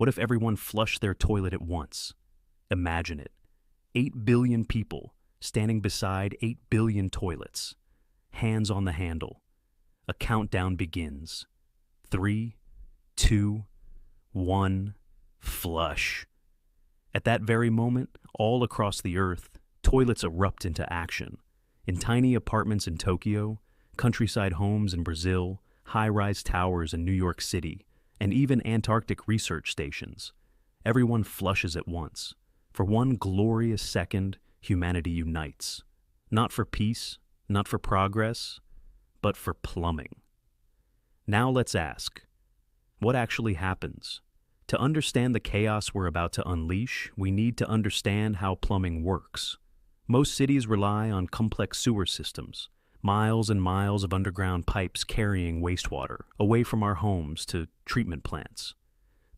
What if everyone flushed their toilet at once? Imagine it. 8 billion people standing beside 8 billion toilets. Hands on the handle. A countdown begins. 3, 2, 1, flush. At that very moment, all across the earth, toilets erupt into action. In tiny apartments in Tokyo, countryside homes in Brazil, high-rise towers in New York City, and even Antarctic research stations, everyone flushes at once. For one glorious second, humanity unites. Not for peace, not for progress, but for plumbing. Now let's ask, what actually happens? To understand the chaos we're about to unleash, we need to understand how plumbing works. Most cities rely on complex sewer systems, miles and miles of underground pipes carrying wastewater away from our homes to treatment plants.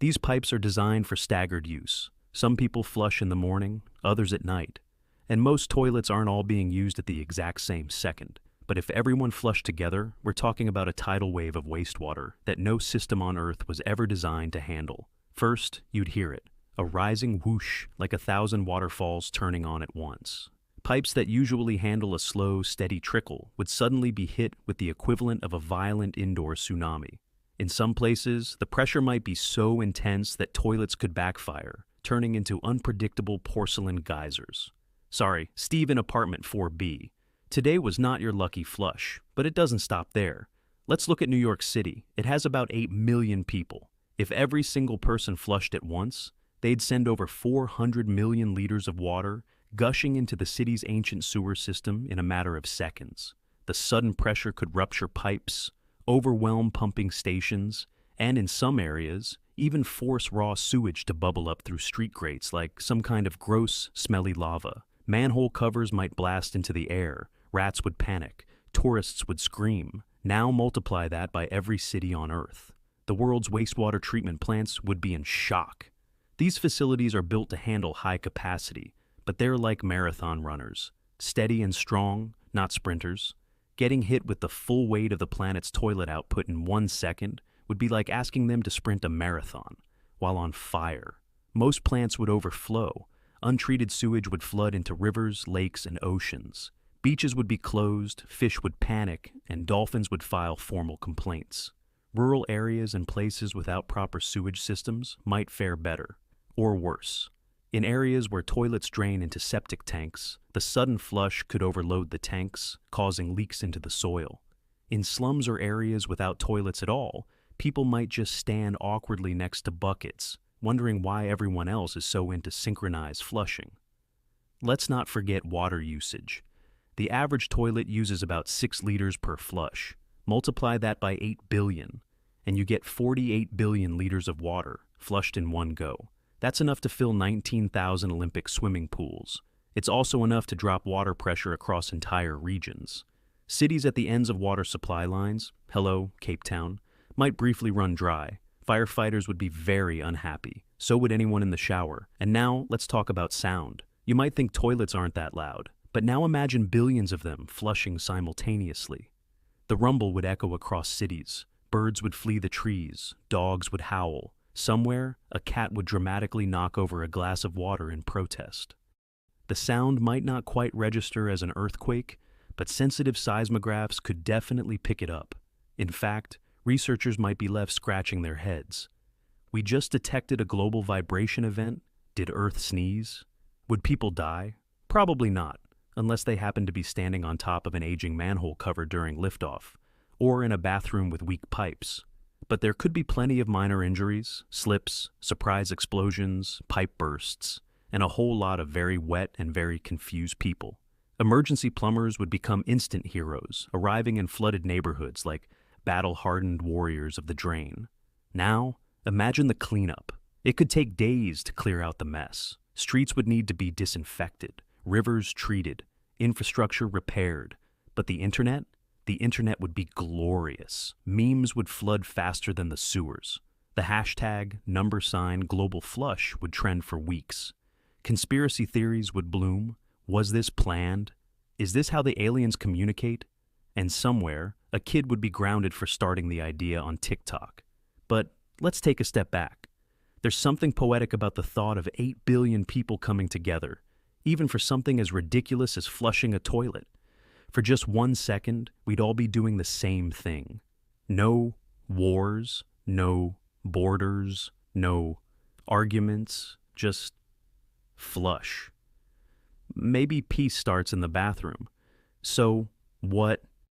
These pipes are designed for staggered use. Some people flush in the morning, others at night. And most toilets aren't all being used at the exact same second. But if everyone flushed together, we're talking about a tidal wave of wastewater that no system on Earth was ever designed to handle. First, you'd hear it, a rising whoosh like 1,000 waterfalls turning on at once. Pipes that usually handle a slow, steady trickle would suddenly be hit with the equivalent of a violent indoor tsunami. In some places, the pressure might be so intense that toilets could backfire, turning into unpredictable porcelain geysers. Sorry, Steve in apartment 4B. Today was not your lucky flush, but it doesn't stop there. Let's look at New York City. It has about 8 million people. If every single person flushed at once, they'd send over 400 million liters of water gushing into the city's ancient sewer system in a matter of seconds. The sudden pressure could rupture pipes, overwhelm pumping stations, and in some areas, even force raw sewage to bubble up through street grates like some kind of gross, smelly lava. Manhole covers might blast into the air, rats would panic, tourists would scream. Now multiply that by every city on Earth. The world's wastewater treatment plants would be in shock. These facilities are built to handle high capacity, but they're like marathon runners, steady and strong, not sprinters. Getting hit with the full weight of the planet's toilet output in 1 second would be like asking them to sprint a marathon while on fire. Most plants would overflow. Untreated sewage would flood into rivers, lakes, and oceans. Beaches would be closed, fish would panic, and dolphins would file formal complaints. Rural areas and places without proper sewage systems might fare better, or worse. In areas where toilets drain into septic tanks, the sudden flush could overload the tanks, causing leaks into the soil. In slums or areas without toilets at all, people might just stand awkwardly next to buckets, wondering why everyone else is so into synchronized flushing. Let's not forget water usage. The average toilet uses about 6 liters per flush. Multiply that by 8 billion, and you get 48 billion liters of water flushed in one go. That's enough to fill 19,000 Olympic swimming pools. It's also enough to drop water pressure across entire regions. Cities at the ends of water supply lines, hello, Cape Town, might briefly run dry. Firefighters would be very unhappy. So would anyone in the shower. And now, let's talk about sound. You might think toilets aren't that loud, but now imagine billions of them flushing simultaneously. The rumble would echo across cities. Birds would flee the trees. Dogs would howl. Somewhere, a cat would dramatically knock over a glass of water in protest. The sound might not quite register as an earthquake, but sensitive seismographs could definitely pick it up. In fact, researchers might be left scratching their heads. We just detected a global vibration event. Did Earth sneeze? Would people die? Probably not, unless they happen to be standing on top of an aging manhole cover during liftoff, or in a bathroom with weak pipes. But there could be plenty of minor injuries, slips, surprise explosions, pipe bursts, and a whole lot of very wet and very confused people. Emergency plumbers would become instant heroes, arriving in flooded neighborhoods like battle-hardened warriors of the drain. Now, imagine the cleanup. It could take days to clear out the mess. Streets would need to be disinfected, rivers treated, infrastructure repaired. But the internet? The internet would be glorious. Memes would flood faster than the sewers. The hashtag, #global flush would trend for weeks. Conspiracy theories would bloom. Was this planned? Is this how the aliens communicate? And somewhere, a kid would be grounded for starting the idea on TikTok. But let's take a step back. There's something poetic about the thought of 8 billion people coming together, even for something as ridiculous as flushing a toilet. For just 1 second, we'd all be doing the same thing. No wars, no borders, no arguments, just flush. Maybe peace starts in the bathroom. So what